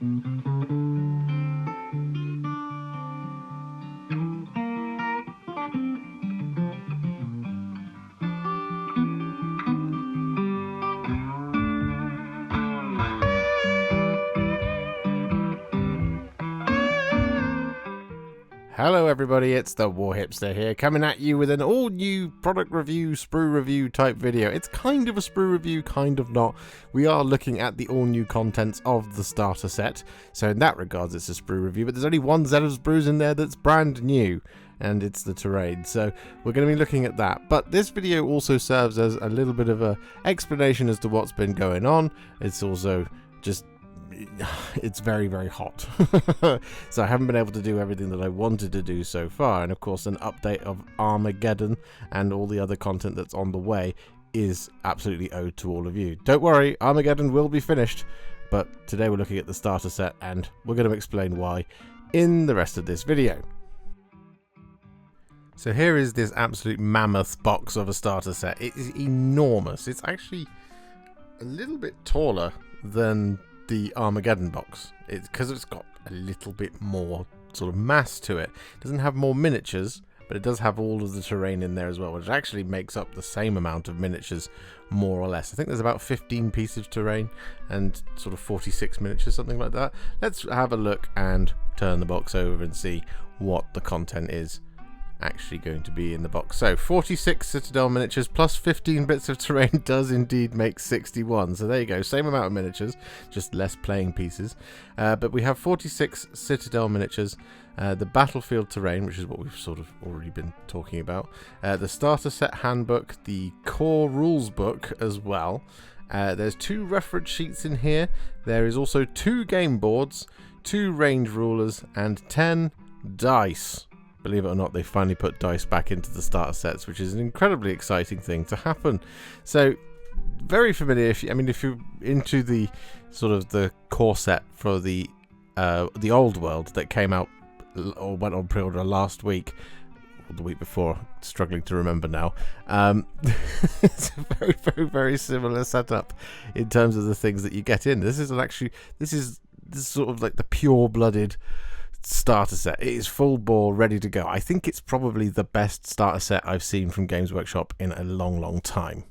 Hello everybody, it's the Warhipster here, coming at you with an all-new product review, sprue review type video. It's kind of a sprue review, kind of not. We are looking at the all-new contents of the starter set, so in that regards it's a sprue review, but there's only one set of sprues in there that's brand new, and it's the terrain, so we're going to be looking at that. But this video also serves as a little bit of an explanation as to what's been going on. It's also just... it's very, very hot. So I haven't been able to do everything that I wanted to do so far, and of course an update of Armageddon and all the other content that's on the way is absolutely owed to all of you. Don't worry, Armageddon will be finished, but today we're looking at the starter set and we're going to explain why in the rest of this video. So here is this absolute mammoth box of a starter set. It is enormous. It's actually a little bit taller than the Armageddon box. It's because it's got a little bit more sort of mass to it. It doesn't have more miniatures, but it does have all of the terrain in there as well, which actually makes up the same amount of miniatures, more or less. I think there's about 15 pieces of terrain and sort of 46 miniatures, something like that. Let's have a look and turn the box over and see what the content is actually going to be in the box. So 46 Citadel miniatures plus 15 bits of terrain does indeed make 61. So there you go, same amount of miniatures, just less playing pieces. But we have 46 Citadel miniatures, the battlefield terrain, which is what we've sort of already been talking about, the starter set handbook, the core rules book as well. There's 2 reference sheets in here. There is also 2 game boards, 2 range rulers, and 10 dice. Believe it or not, they finally put dice back into the starter sets, which is an incredibly exciting thing to happen. So, very familiar. If you're into the sort of the core set for the old world that came out or went on pre-order last week, or the week before, struggling to remember now. It's a very, very, very similar setup in terms of the things that you get in. This is sort of like the pure-blooded starter set. It is full bore, ready to go. I think it's probably the best starter set I've seen from Games Workshop in a long, long time.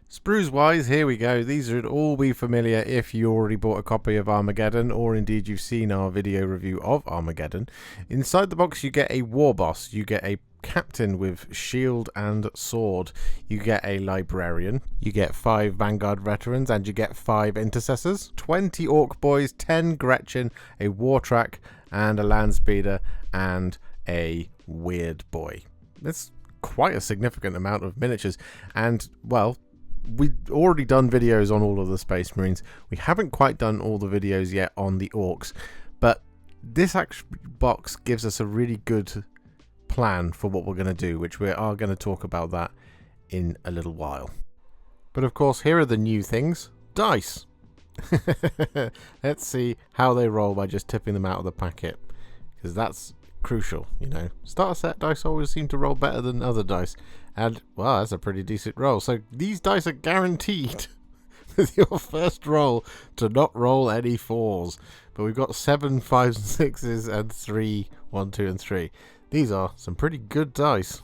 Sprues wise, here we go. These should all be familiar if you already bought a copy of Armageddon, or indeed you've seen our video review of Armageddon. Inside the box you get a war boss, you get a captain with shield and sword, you get a librarian, you get 5 Vanguard veterans, and you get 5 intercessors, 20 orc boys, 10 Gretchen, a war track, and a land speeder, and a weird boy. That's quite a significant amount of miniatures, and well, we've already done videos on all of the Space Marines. We haven't quite done all the videos yet on the orcs, but this actual box gives us a really good plan for what we're going to do, which we are going to talk about that in a little while. But of course, here are the new things. Dice. Let's see how they roll by just tipping them out of the packet, because that's crucial, you know. Starter set dice always seem to roll better than other dice, and well, that's a pretty decent roll. So these dice are guaranteed with your first roll to not roll any 4s, but we've got 7 5s and 6s and 3 1 2 and 3. These are some pretty good dice.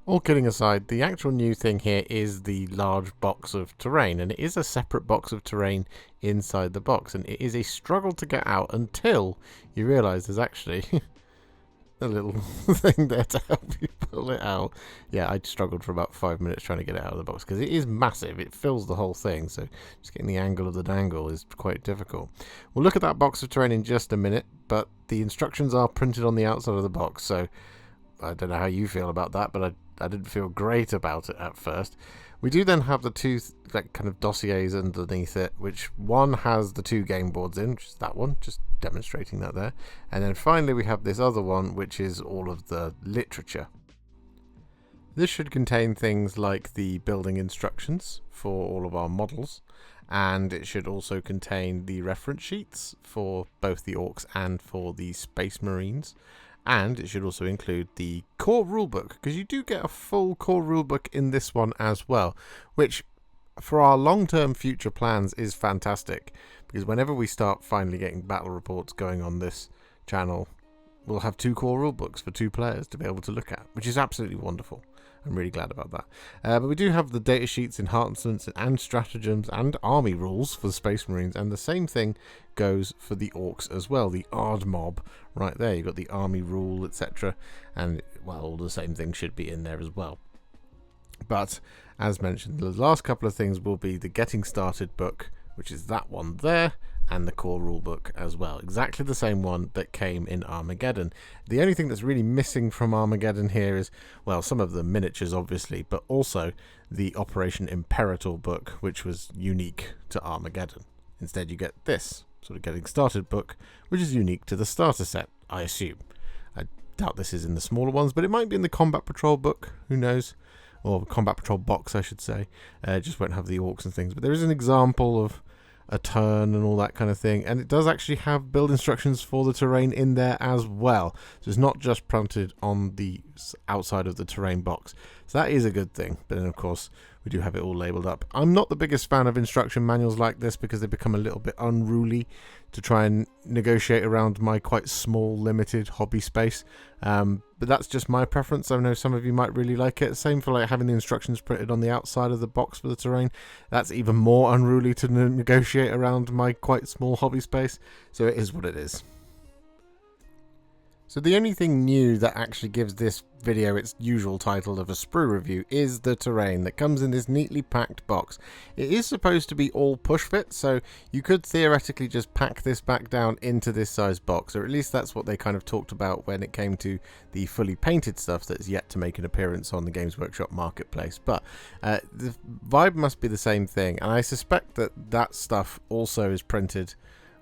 All kidding aside, the actual new thing here is the large box of terrain, and it is a separate box of terrain inside the box, and it is a struggle to get out until you realise there's actually a little thing there to help you pull it out. Yeah, I struggled for about 5 minutes trying to get it out of the box because it is massive. It fills the whole thing, so just getting the angle of the dangle is quite difficult. We'll look at that box of terrain in just a minute, but the instructions are printed on the outside of the box, so I don't know how you feel about that, but I didn't feel great about it at first. We do then have the 2 kind of dossiers underneath it, which one has the 2 game boards in, which is that one, just demonstrating that there. And then finally we have this other one, which is all of the literature. This should contain things like the building instructions for all of our models, and it should also contain the reference sheets for both the orcs and for the Space Marines. And it should also include the core rulebook, because you do get a full core rulebook in this one as well, which for our long-term future plans is fantastic, because whenever we start finally getting battle reports going on this channel, we'll have 2 core rulebooks for 2 players to be able to look at, which is absolutely wonderful. I'm really glad about that. But we do have the data sheets, enhancements, and stratagems, and army rules for the Space Marines, and the same thing goes for the Orcs as well. The Ard Mob, right there, you've got the army rule, etc. And, well, all the same thing should be in there as well. But, as mentioned, the last couple of things will be the Getting Started book, which is that one there, and the core rulebook as well. Exactly the same one that came in Armageddon. The only thing that's really missing from Armageddon here is, well, some of the miniatures, obviously, but also the Operation Imperator book, which was unique to Armageddon. Instead, you get this sort of Getting Started book, which is unique to the starter set, I assume. I doubt this is in the smaller ones, but it might be in the Combat Patrol book, who knows? Or Combat Patrol box, I should say. Just won't have the Orcs and things. But there is an example of a turn and all that kind of thing, and it does actually have build instructions for the terrain in there as well, so it's not just printed on the outside of the terrain box, so that is a good thing. But then of course we do have it all labeled up. I'm not the biggest fan of instruction manuals like this because they become a little bit unruly to try and negotiate around my quite small limited hobby space, but that's just my preference. I know some of you might really like it. Same for like having the instructions printed on the outside of the box for the terrain. That's even more unruly to negotiate around my quite small hobby space, so it is what it is. So the only thing new that actually gives this video its usual title of a sprue review is the terrain that comes in this neatly packed box. It is supposed to be all push fit, so you could theoretically just pack this back down into this size box, or at least that's what they kind of talked about when it came to the fully painted stuff that's yet to make an appearance on the Games Workshop marketplace. But the vibe must be the same thing, and I suspect that that stuff also is printed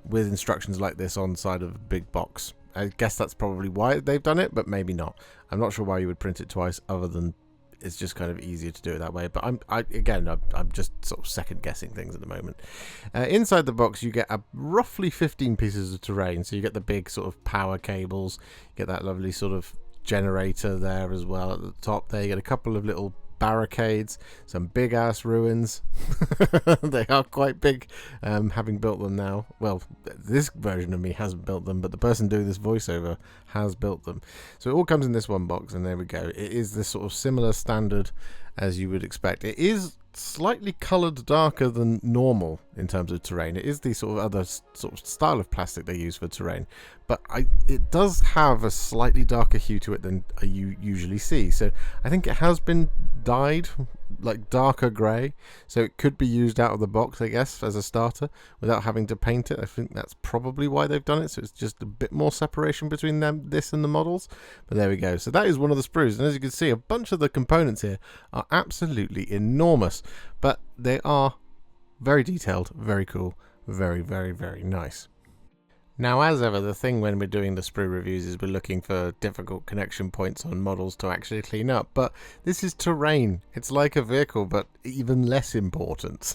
with instructions like this on the side of a big box. I guess that's probably why they've done it, but maybe not. I'm not sure why you would print it twice, other than it's just kind of easier to do it that way. But I'm just sort of second guessing things at the moment. Inside the box, you get roughly 15 pieces of terrain. So you get the big sort of power cables, you get that lovely sort of generator there as well at the top there. You get a couple of little barricades, some big ass ruins. They are quite big, having built them now. Well, this version of me hasn't built them, but the person doing this voiceover has built them. So it all comes in this one box, and there we go. It is this sort of similar standard as you would expect. It is slightly coloured darker than normal in terms of terrain. It is the sort of other sort of style of plastic they use for terrain, but it does have a slightly darker hue to it than you usually see. So I think it has been dyed like darker grey, so it could be used out of the box, I guess, as a starter without having to paint it. I think that's probably why they've done it, so it's just a bit more separation between this and the models. But there we go. So that is one of the sprues, and as you can see, a bunch of the components here are absolutely enormous, but they are very detailed, very cool, very, very, very nice. Now, as ever, the thing when we're doing the sprue reviews is we're looking for difficult connection points on models to actually clean up, but this is terrain. It's like a vehicle, but even less important.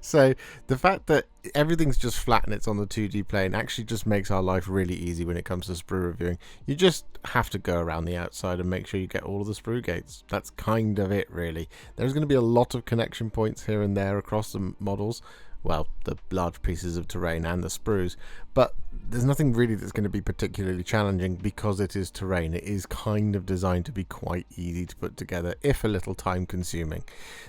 So the fact that everything's just flat and it's on the 2D plane actually just makes our life really easy when it comes to sprue reviewing. You just have to go around the outside and make sure you get all of the sprue gates. That's kind of it, really. There's going to be a lot of connection points here and there across the models. Well, the large pieces of terrain and the sprues, but there's nothing really that's going to be particularly challenging because it is terrain. It is kind of designed to be quite easy to put together, if a little time consuming.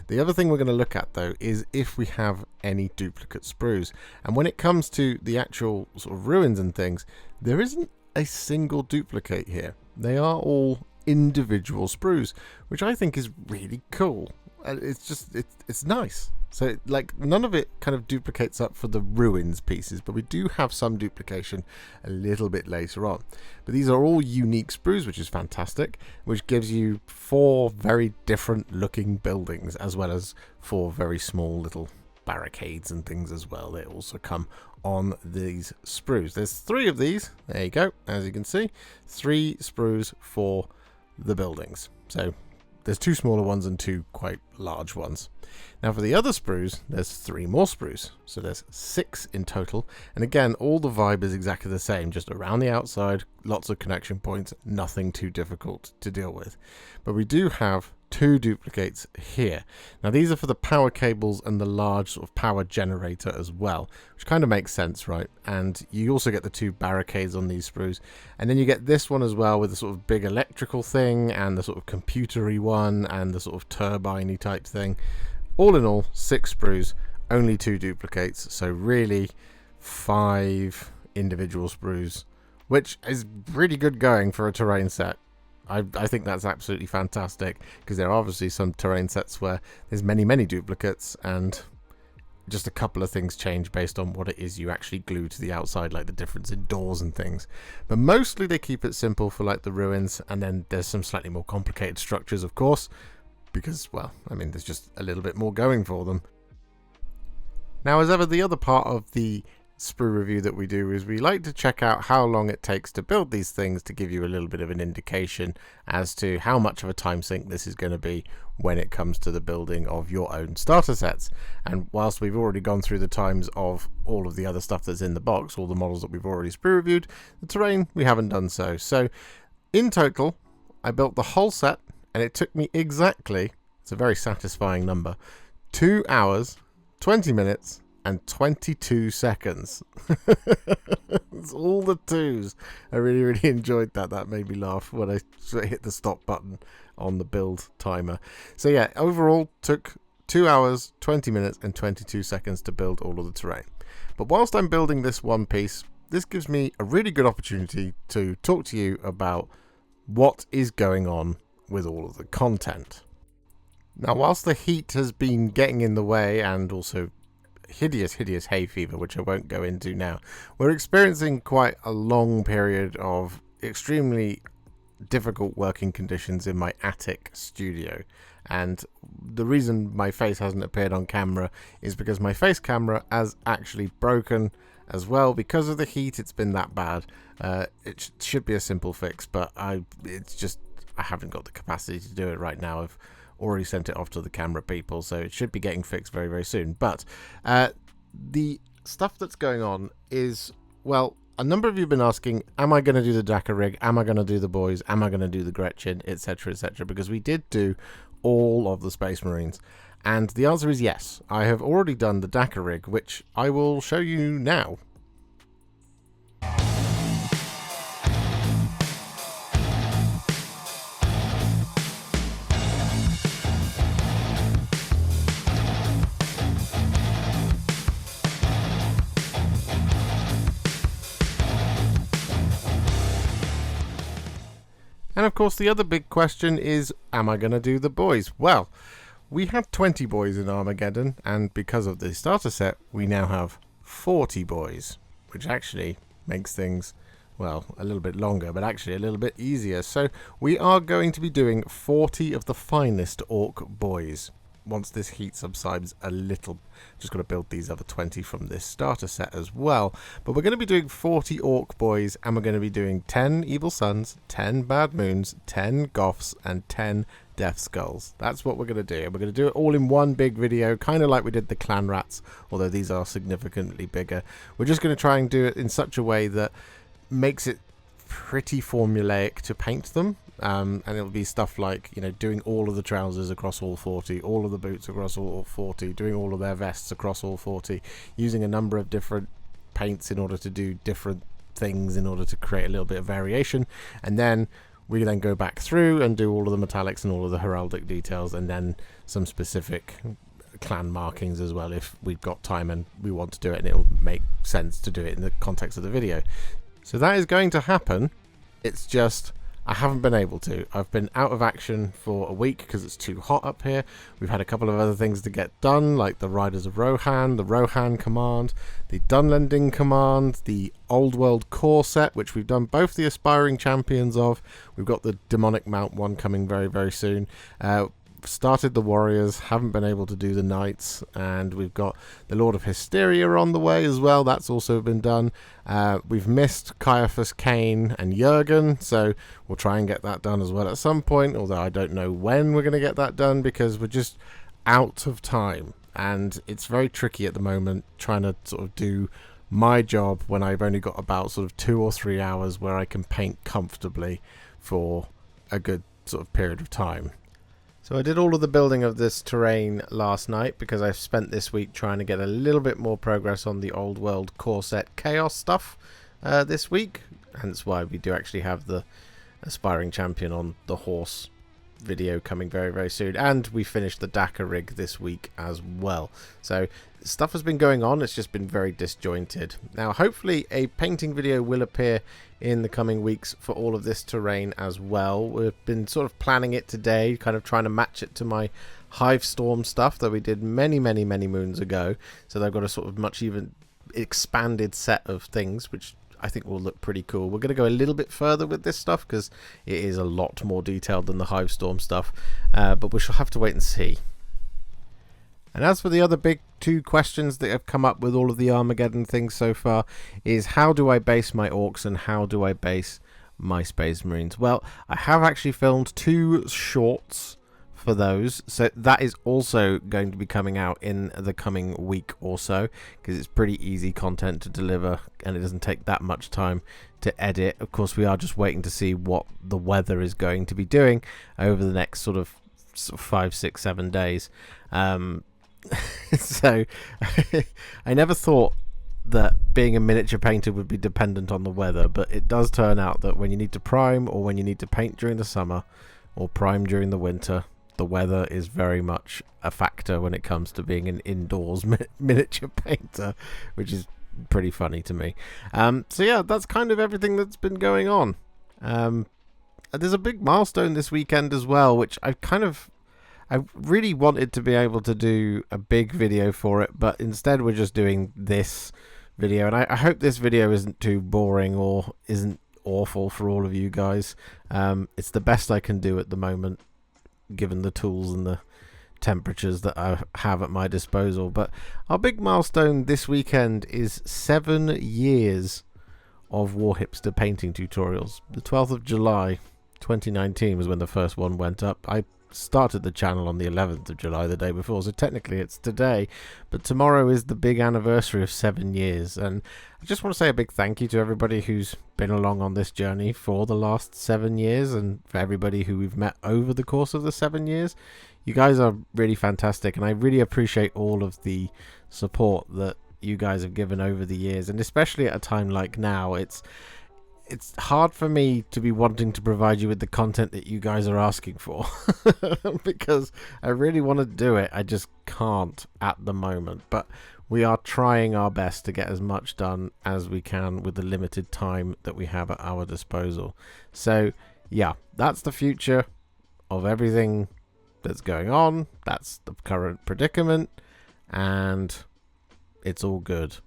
The other thing we're going to look at though is if we have any duplicate sprues, and when it comes to the actual sort of ruins and things, there isn't a single duplicate here. They are all individual sprues, which I think is really cool. It's just it's nice. So like none of it kind of duplicates up for the ruins pieces, but we do have some duplication a little bit later on. But these are all unique sprues, which is fantastic, which gives you 4 very different looking buildings, as well as 4 very small little barricades and things as well. They also come on these sprues. There's 3 of these. There you go. As you can see, 3 sprues for the buildings. So there's 2 smaller ones and 2 quite large ones. Now for the other sprues, there's 3 more sprues. So there's 6 in total. And again, all the vibe is exactly the same, just around the outside, lots of connection points, nothing too difficult to deal with. But we do have 2 duplicates here. Now these are for the power cables and the large sort of power generator as well, which kind of makes sense, right? And you also get the 2 barricades on these sprues, and then you get this one as well with the sort of big electrical thing and the sort of computery one and the sort of turbine-y type thing. All in all, 6 sprues, only 2 duplicates, so really 5 individual sprues, which is really good going for a terrain set. I think that's absolutely fantastic, because there are obviously some terrain sets where there's many duplicates and just a couple of things change based on what it is you actually glue to the outside, like the difference in doors and things. But mostly they keep it simple for like the ruins, and then there's some slightly more complicated structures, of course, because, well, I mean, there's just a little bit more going for them. Now, as ever, the other part of the sprue review that we do is we like to check out how long it takes to build these things, to give you a little bit of an indication as to how much of a time sink this is going to be when it comes to the building of your own starter sets. And whilst we've already gone through the times of all of the other stuff that's in the box, all the models that we've already sprue reviewed, the terrain we haven't done so. So in total, I built the whole set, and it took me exactly, it's a very satisfying number, 2 hours, 20 minutes and 22 seconds. It's all the 2s. I really enjoyed that. That made me laugh when I hit the stop button on the build timer. So yeah, overall took 2 hours, 20 minutes and 22 seconds to build all of the terrain. But whilst I'm building this one piece, this gives me a really good opportunity to talk to you about what is going on with all of the content. Now, whilst the heat has been getting in the way, and also hideous hay fever, which I won't go into now, we're experiencing quite a long period of extremely difficult working conditions in my attic studio. And the reason my face hasn't appeared on camera is because my face camera has actually broken as well because of the heat. It's been that bad. It should be a simple fix, but I haven't got the capacity to do it right now. I've already sent it off to the camera people, so it should be getting fixed very soon. But the stuff that's going on is, well, a number of you have been asking, am I going to do the Dakar rig? Am I going to do the boys? Am I going to do the Gretchen? Etc, because we did do all of the Space Marines. And the answer is yes. I have already done the Dakar rig, which I will show you now. And of course, the other big question is, am I going to do the boys? Well, we had 20 boys in Armageddon, and because of the starter set, we now have 40 boys, which actually makes things, well, a little bit longer, but actually a little bit easier. So we are going to be doing 40 of the finest orc boys once this heat subsides a little. Just got to build these other 20 from this starter set as well. But we're going to be doing 40 orc boys, and we're going to be doing 10 evil suns, 10 bad moons, 10 goths, and 10 death skulls. That's what we're going to do. And we're going to do it all in one big video, kind of like we did the clan rats, although these are significantly bigger. We're just going to try and do it in such a way that makes it pretty formulaic to paint them. And it'll be stuff like, you know, doing all of the trousers across all 40, all of the boots across all 40, doing all of their vests across all 40, using a number of different paints in order to do different things in order to create a little bit of variation. And then we then go back through and do all of the metallics and all of the heraldic details, and then some specific clan markings as well if we've got time and we want to do it and it'll make sense to do it in the context of the video. So that is going to happen. It's just I haven't been able to. I've been out of action for a week because it's too hot up here. We've had a couple of other things to get done, like the Riders of Rohan, the Rohan command, the Dunlending command, the Old World core set, which we've done both the Aspiring Champions of. We've got the Demonic Mount one coming very soon. Started the Warriors, haven't been able to do the Knights, and we've got the Lord of Hysteria on the way as well. That's also been done. We've missed Caiaphas, Kane and Jurgen, so we'll try and get that done as well at some point, although I don't know when we're going to get that done because we're just out of time, and it's very tricky at the moment trying to sort of do my job when I've only got about sort of 2 or 3 hours where I can paint comfortably for a good sort of period of time. So I did all of the building of this terrain last night because I've spent this week trying to get a little bit more progress on the old world core set chaos stuff this week. Hence why we do actually have the aspiring champion on the horse video coming very, very soon. And we finished the Dakar rig this week as well. So stuff has been going on. It's just been very disjointed. Now hopefully a painting video will appear in the coming weeks for all of this terrain as well. We've been sort of planning it today, kind of trying to match it to my Hive Storm stuff that we did many moons ago. So they've got a sort of much even expanded set of things, which I think will look pretty cool. We're going to go a little bit further with this stuff because it is a lot more detailed than the Hive Storm stuff, but we shall have to wait and see. And as for the other big two questions that have come up with all of the Armageddon things so far is how do I base my orcs and how do I base my Space Marines? Well, I have actually filmed 2 shorts for those, so that is also going to be coming out in the coming week or so because it's pretty easy content to deliver and it doesn't take that much time to edit. Of course, we are just waiting to see what the weather is going to be doing over the next sort of 5, 6, 7 days. So I never thought that being a miniature painter would be dependent on the weather, but it does turn out that when you need to prime or when you need to paint during the summer or prime during the winter, the weather is very much a factor when it comes to being an indoors miniature painter, which is pretty funny to me. So yeah, that's kind of everything that's been going on. There's a big milestone this weekend as well, which I really wanted to be able to do a big video for it, but instead we're just doing this video, and I hope this video isn't too boring or isn't awful for all of you guys. It's the best I can do at the moment given the tools and the temperatures that I have at my disposal. But our big milestone this weekend is 7 years of Warhipster painting tutorials. The 12th of July 2019 was when the first one went up. I started the channel on the 11th of July, the day before, so technically it's today, but tomorrow is the big anniversary of 7 years, and I just want to say a big thank you to everybody who's been along on this journey for the last 7 years, and for everybody who we've met over the course of the 7 years. You guys are really fantastic, and I really appreciate all of the support that you guys have given over the years, and especially at a time like now. It's hard for me to be wanting to provide you with the content that you guys are asking for because I really want to do it. I just can't at the moment, but we are trying our best to get as much done as we can with the limited time that we have at our disposal. So yeah, that's the future of everything that's going on. That's the current predicament, and it's all good.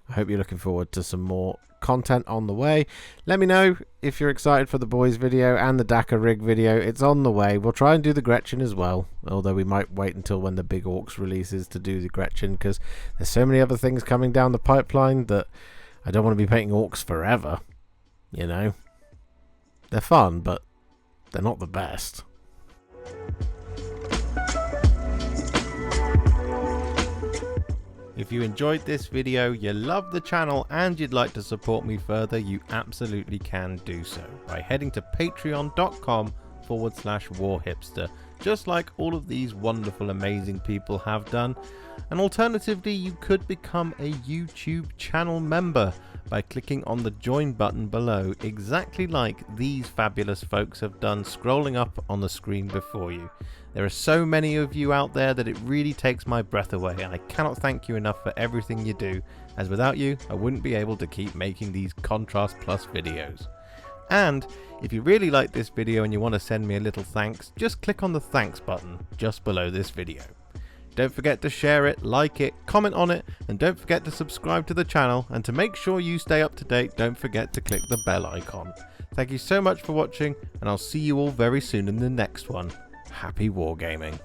I hope you're looking forward to some more content on the way. Let me know if you're excited for the boys video and the Dakar rig video. It's on the way. We'll try and do the Gretchen as well, although we might wait until when the big Orcs releases to do the Gretchen, because there's so many other things coming down the pipeline that I don't want to be painting Orcs forever. You know, they're fun, but they're not the best. If you enjoyed this video, you love the channel, and you'd like to support me further, you absolutely can do so by heading to patreon.com/warhipster, just like all of these wonderful, amazing people have done. And alternatively, you could become a YouTube channel member by clicking on the join button below, exactly like these fabulous folks have done, scrolling up on the screen before you. There are so many of you out there that it really takes my breath away, and I cannot thank you enough for everything you do, as without you I wouldn't be able to keep making these Contrast Plus videos. And if you really like this video and you want to send me a little thanks, just click on the thanks button just below this video. Don't forget to share it, like it, comment on it, and don't forget to subscribe to the channel, and to make sure you stay up to date, don't forget to click the bell icon. Thank you so much for watching, and I'll see you all very soon in the next one. Happy wargaming.